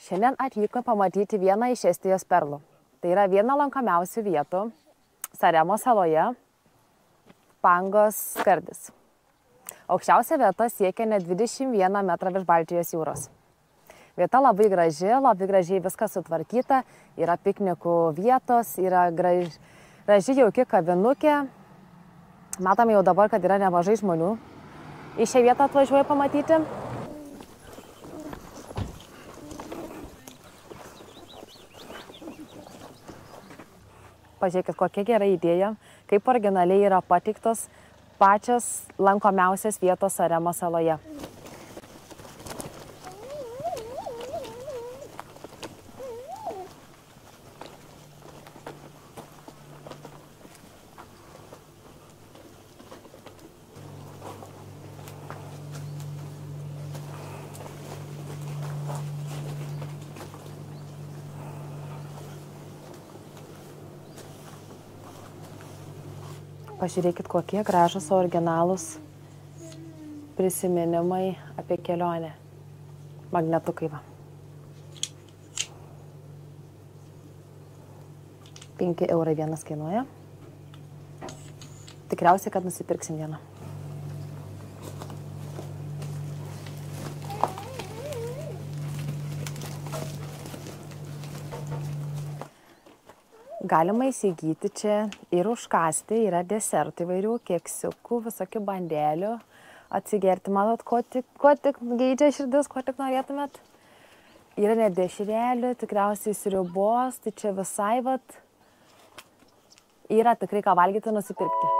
Šiandien atvykome pamatyti vieną iš Estijos perlų. Tai yra viena lankomiausių vietų Saremos saloje Pangos skardis. Aukščiausia vieta siekia net 21 metrą virš Baltijos jūros. Vieta labai gražiai viskas sutvarkyta, yra piknikų vietos, yra graži jauki kavinukė. Matome jau dabar, kad yra nemažai žmonių į šią vietą atvažiuoja pamatyti. Pažiūrėkit, kokia gera idėja, kaip originaliai yra pateiktos pačios lankomiausios vietos Saremos saloje. Pažiūrėkit, kokie gražūs originalūs prisiminimai apie kelionę. Magnetukai va. 5 eurai vienas kainuoja. Tikriausiai, kad nusipirksim vieną. Galima įsigyti čia ir užkasti, yra desertų įvairių, keksiukų, visokių bandelių, atsigerti, matot, ko tik geidžia širdis, ko tik norėtumėt. Yra net dešrelių, tikriausiai sriubos, tai čia visai vat yra tikrai ką valgyti, nusipirkti.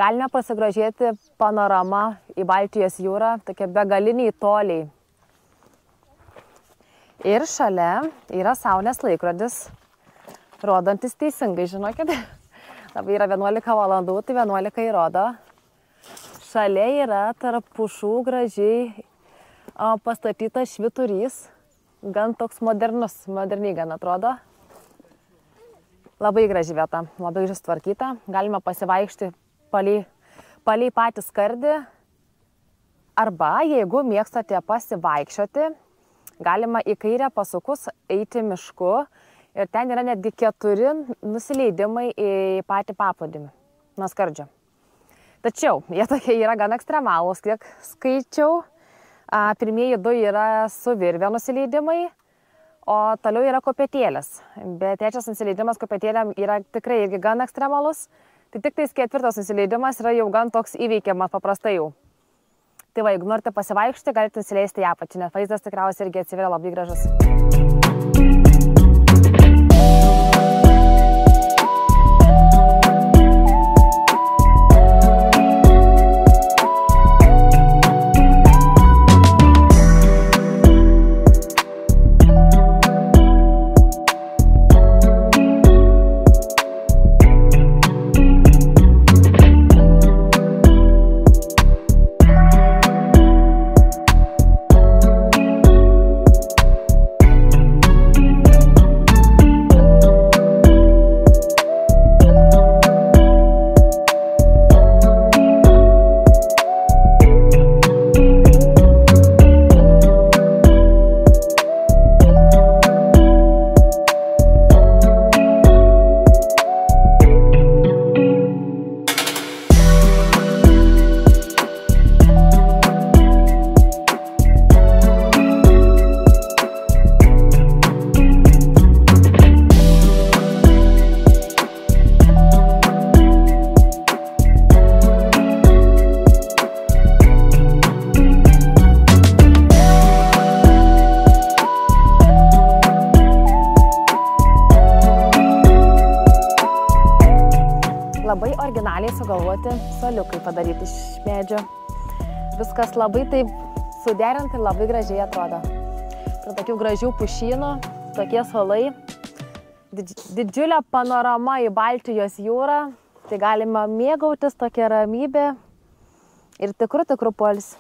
Galime pasigrožėti panorama į Baltijos jūrą, tokie begaliniai toliai. Ir šalia yra saulės laikrodis, rodantis teisingai, žinokit. Dabar yra 11 valandų, tai 11 įrodo. Šalia yra tarp pušų gražiai pastatytas švyturys, gan toks moderniai gan atrodo. Labai graži vieta, labai gražiai tvarkyta. Galima pasivaikšti palei patį skardį, arba jeigu mėgstate pasivaikščioti, galima į kairę pasukus eiti mišku ir ten yra netgi 4 nusileidimai į patį paplūdimį nuo skardžio. Tačiau jie tokie yra gan ekstremalūs, kiek skaičiau. Pirmieji 2 yra su virve nusileidimai, o toliau yra kopėtėlės. Bet trečias nusileidimas kopėtėlėm yra tikrai irgi gan ekstremalus. Tai tik tais 4 nusileidimas yra jau gan toks įveikiamas paprastai jau. Tai va, jeigu norite pasivaikščioti, galite nusileisti į apačią, nes vaizdas tikriausiai irgi atsiveria labai gražus. labai originaliai sugalvoti suoliukai padaryti iš medžio. Viskas labai taip suderinti, labai gražiai atrodo. Prie tokių gražių pušynų, tokie suolai, didžiulė panorama į Baltijos jūrą, tai galima mėgautis tokia ramybė ir tikrų poilsį.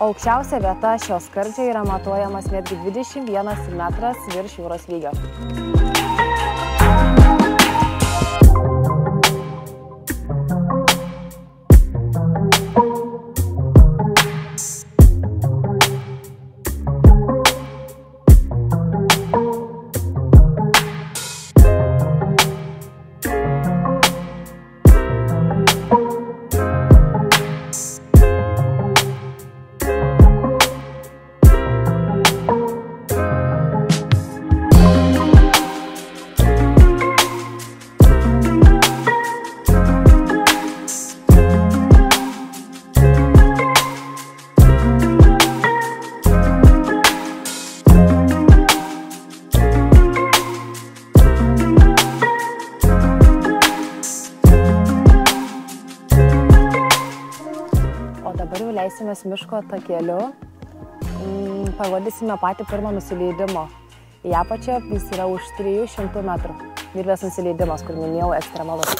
Aukščiausia vieta šios skardžio yra matuojamas netgi 21 metras virš jūros lygio. Leisimės miško takeliu, parodysime patį pirmą nusileidimo. Į apačią jis yra už 300 metrų. Virvės nusileidimas, kur minėjau, ekstremalus.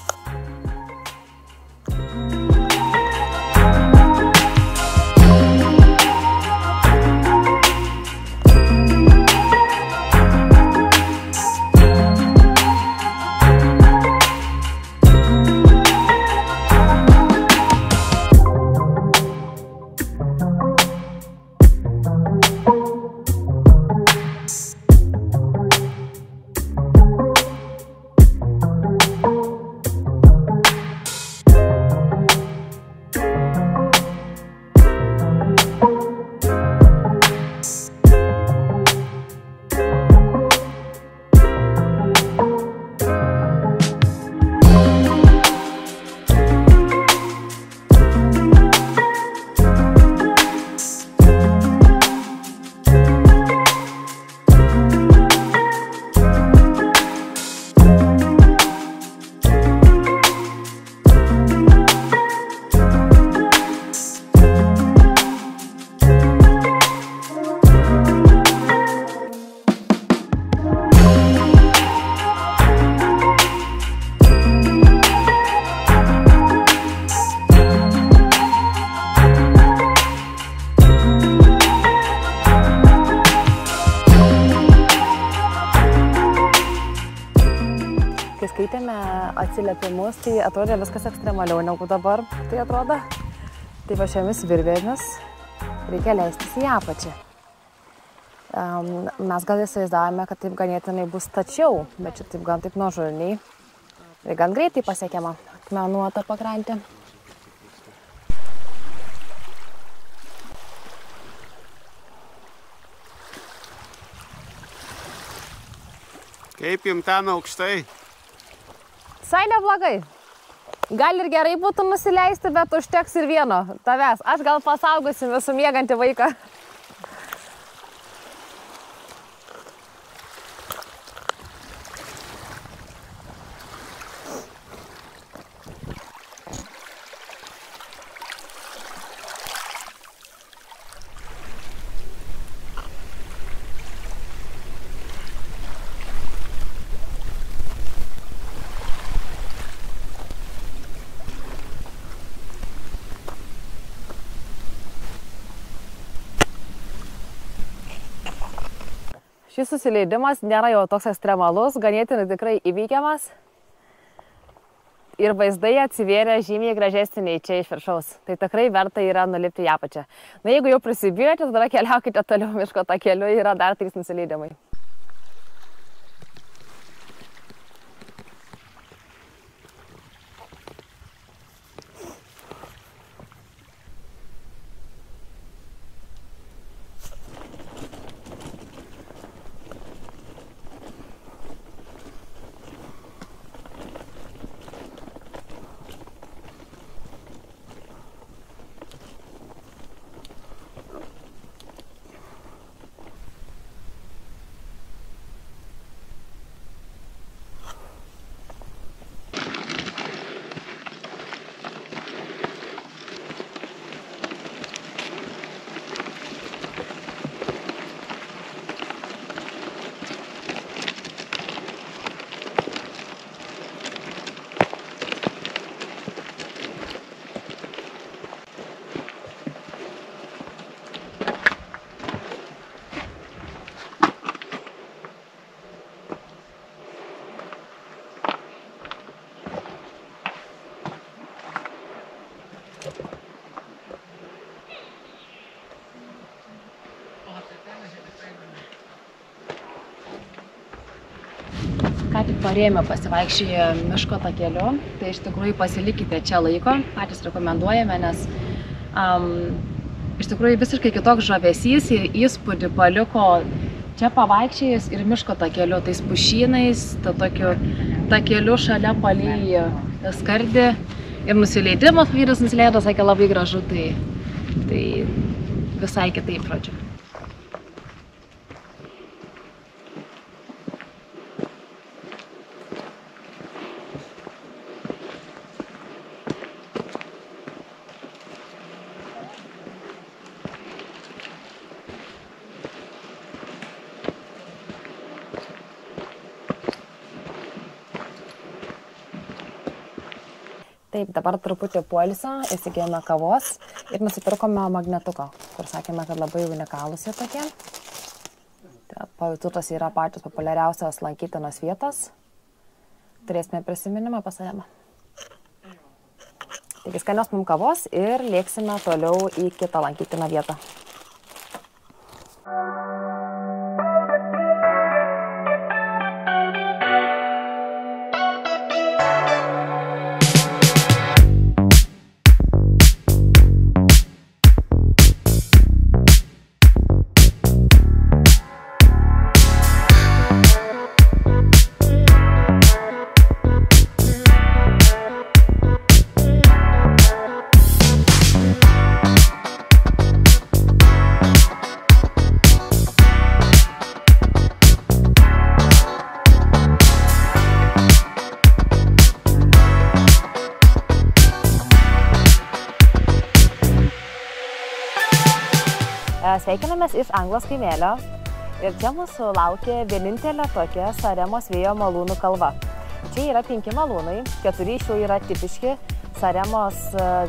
Kai skaitėme atsiliepimus, tai atrodė viskas ekstremaliau negu dabar tai atrodo. Tai va šiomis virvėmis reikia leistis į apačią. Mes gal įsivaizdavome, kad taip ganėtinai bus tačiau, bet čia taip gan taip nuožulniai. Ir gan greitai pasiekiama akmenuota pakrantė. Kaip jums ten aukštai? Visai neblogai. Gal ir gerai būtų nusileisti, bet užteks ir vieno tavęs. Aš gal pasaugosiu visų miegantį vaiką. Šis susileidimas nėra jau toks ekstremalus, ganėtinai tikrai įveikiamas. Ir vaizdai atsivėrė žymiai gražesnį nei čia iš viršaus. Tai tikrai verta yra nulipti į apačią. Na, jeigu jau prisibijote, tada keliaukite toliau miško takeliu, yra dar 3 nusileidimai. ką tik parėjome pasivaikščioję miško takeliu, tai iš tikrųjų pasilikite čia laiko, patys rekomenduojame, nes iš tikrųjų visiškai kitoks žavesys ir įspūdį paliko čia pavaikščiojus ir miško takeliu, tais pušynais, tokiu takeliu šalia palei skardį ir nusileidimas, vyras nusileido, sakė labai gražu, tai visai kitaip, žodžiu. Taip, dabar truputį poilsio, įsigėjome kavos ir nusipirkome magnetuką, kur sakėme, kad labai unikalūs jie tokie. Pajūtutos yra pačios populiariausios lankytinos vietos. Turėsime prisiminimą pasavimą. Taigi skanios mums kavos ir lėksime toliau į kitą lankytiną vietą. Sveikinamės iš Anglos kaimelio ir čia mūsų laukia vienintelė tokia Saremos vėjo malūnų kalva. Čia yra 5 malūnai, 4 iš jų yra tipiški Saremos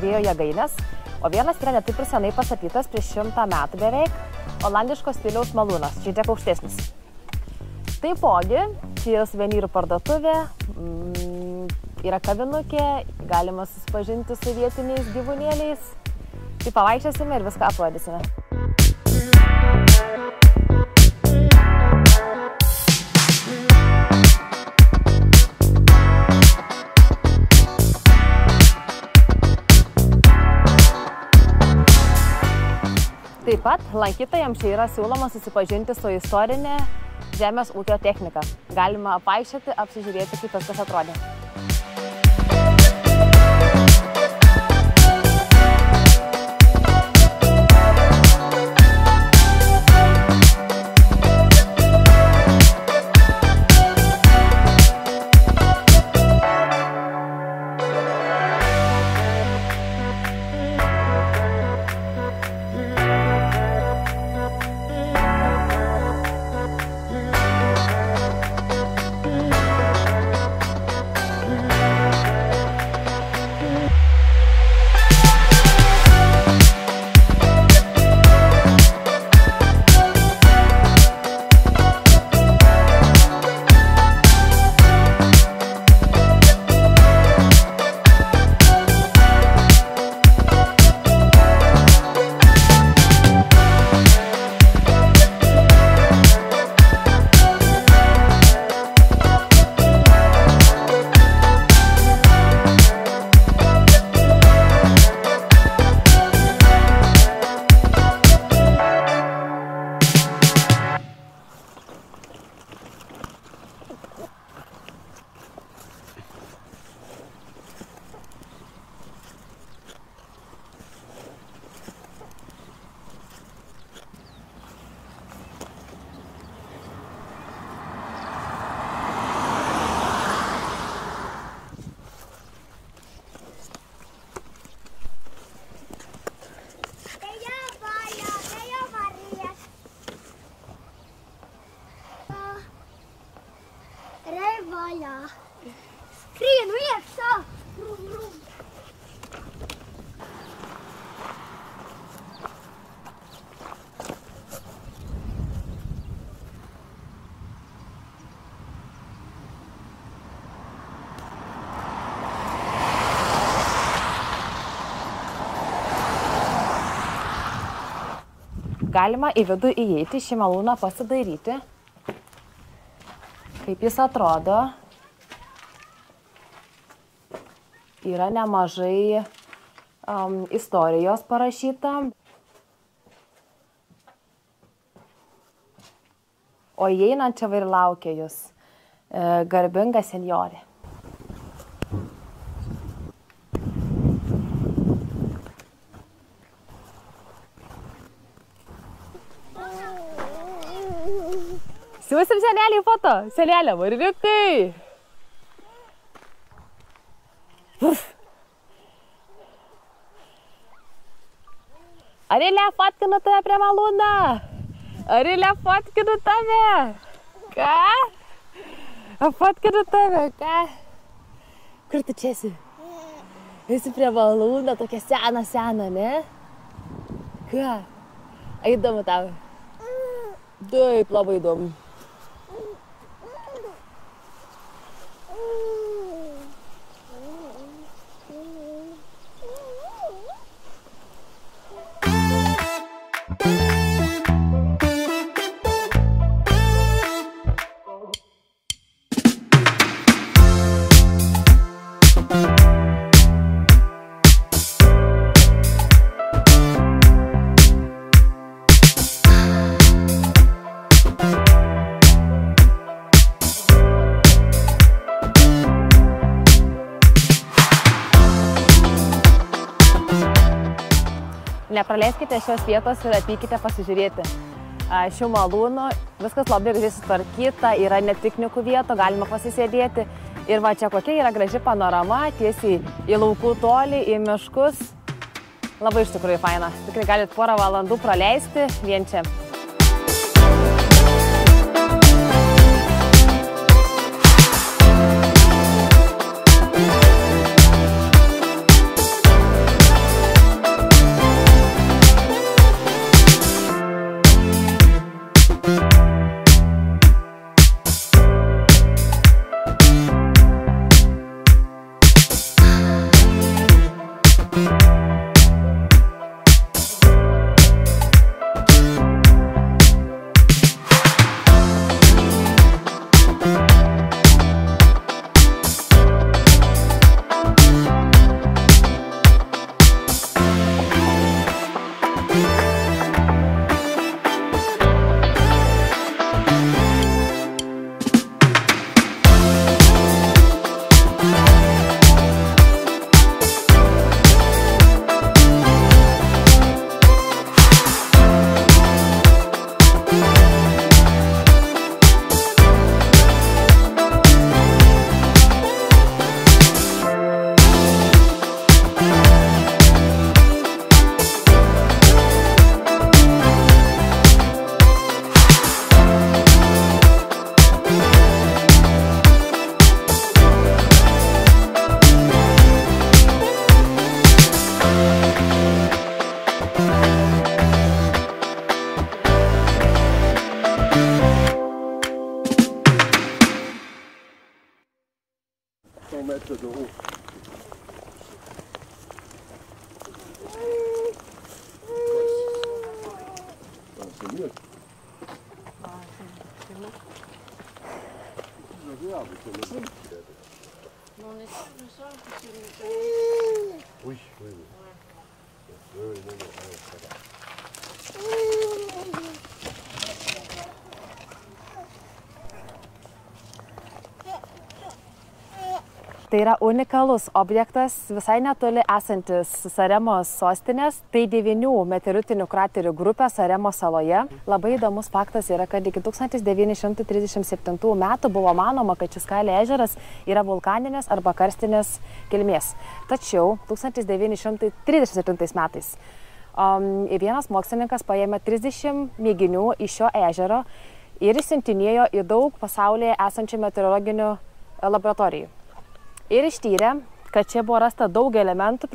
vėjo jėgainės, o vienas yra netaip ir senai pastatytas prieš 100 metų beveik, olandiško stiliaus malūnas, šiek tiek aukštesnis. Taipogi, čia yra suvenyrų parduotuvė, yra kavinukė, galima susipažinti su vietiniais gyvūnėliais. Tai pavaikščiosime ir viską aprodysime. Taip pat lankytojams čia yra siūloma susipažinti su istorinė žemės ūkio technika. Galima apvaikščioti, apsižiūrėti, kaip viskas atrodė. Skrien och Esa! Galima į vidų įeiti, šį malūną pasidairyti, kaip jis atrodo. Yra nemažai istorijos parašyta. O įeinant čia ir laukia jūs garbinga senjorė. Siūsim senelį foto. Senelė, varriukai. Arilė, fotkinu tave prie malūno. Arilė, fotkinu tave. Ką? Fotkinu tave, ką? Kur tu čia esi? Esi prie malūno, tokia sena, ne? Ką? Įdomu tau. Taip, labai įdomu. Nepraleiskite šios vietos ir atvykite pasižiūrėti šių malūnų. Viskas labai gražiai sutvarkyta, yra net piknikų vietų, galima pasisėdėti. Ir va čia kokia yra graži panorama, tiesiai į laukų tolį, į miškus. Labai iš tikrųjų faina. Tikrai galite porą valandų praleisti vien čia. Tai yra unikalus objektas, visai netoli esantis Saremos sostinės, tai 9 meteoritinių kraterių grupė Saremos saloje. Labai įdomus faktas yra, kad iki 1937 metų buvo manoma, kad šis Kailio ežeras yra vulkaninės arba karstinės kilmės. Tačiau 1937 metais vienas mokslininkas paėmė 30 mėginių iš šio ežero ir išsiuntinėjo į daug pasaulyje esančių meteorologinių laboratorijų. Ir ištyrė, kad čia buvo rasta daug elementų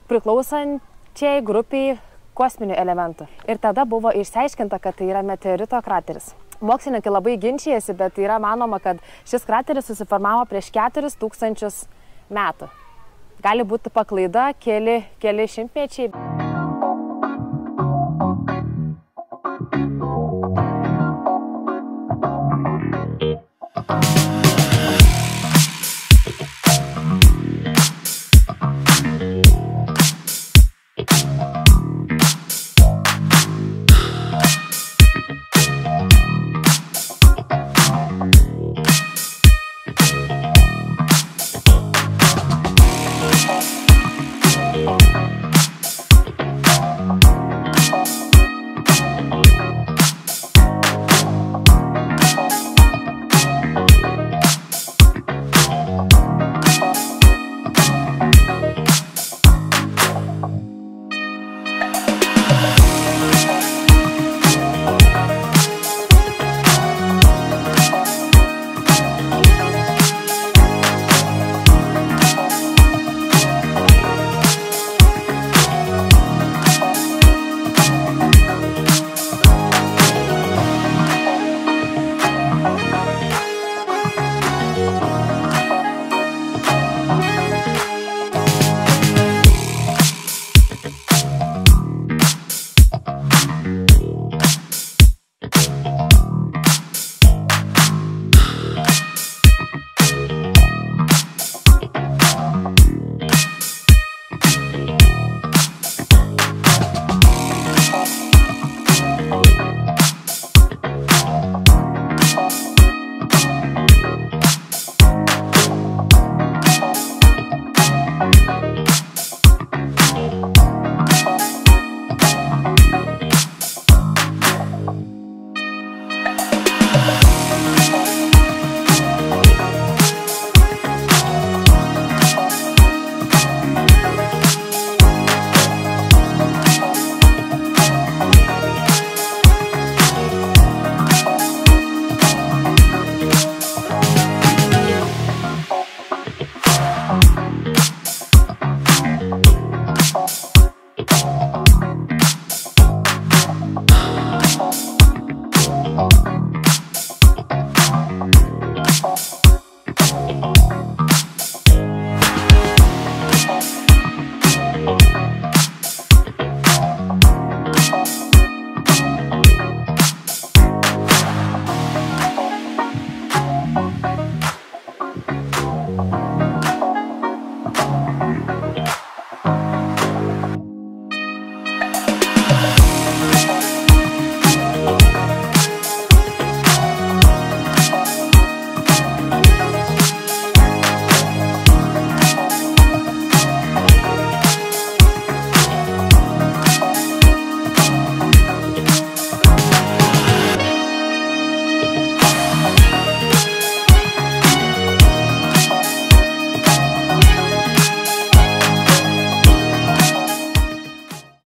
priklausančiai grupiai kosminių elementų. Ir tada buvo išsiaiškinta, kad tai yra meteorito krateris. Mokslininkai labai ginčijasi, bet yra manoma, kad šis krateris susiformavo prieš 4000 metų. Gali būti paklaida keli šimtmečiai.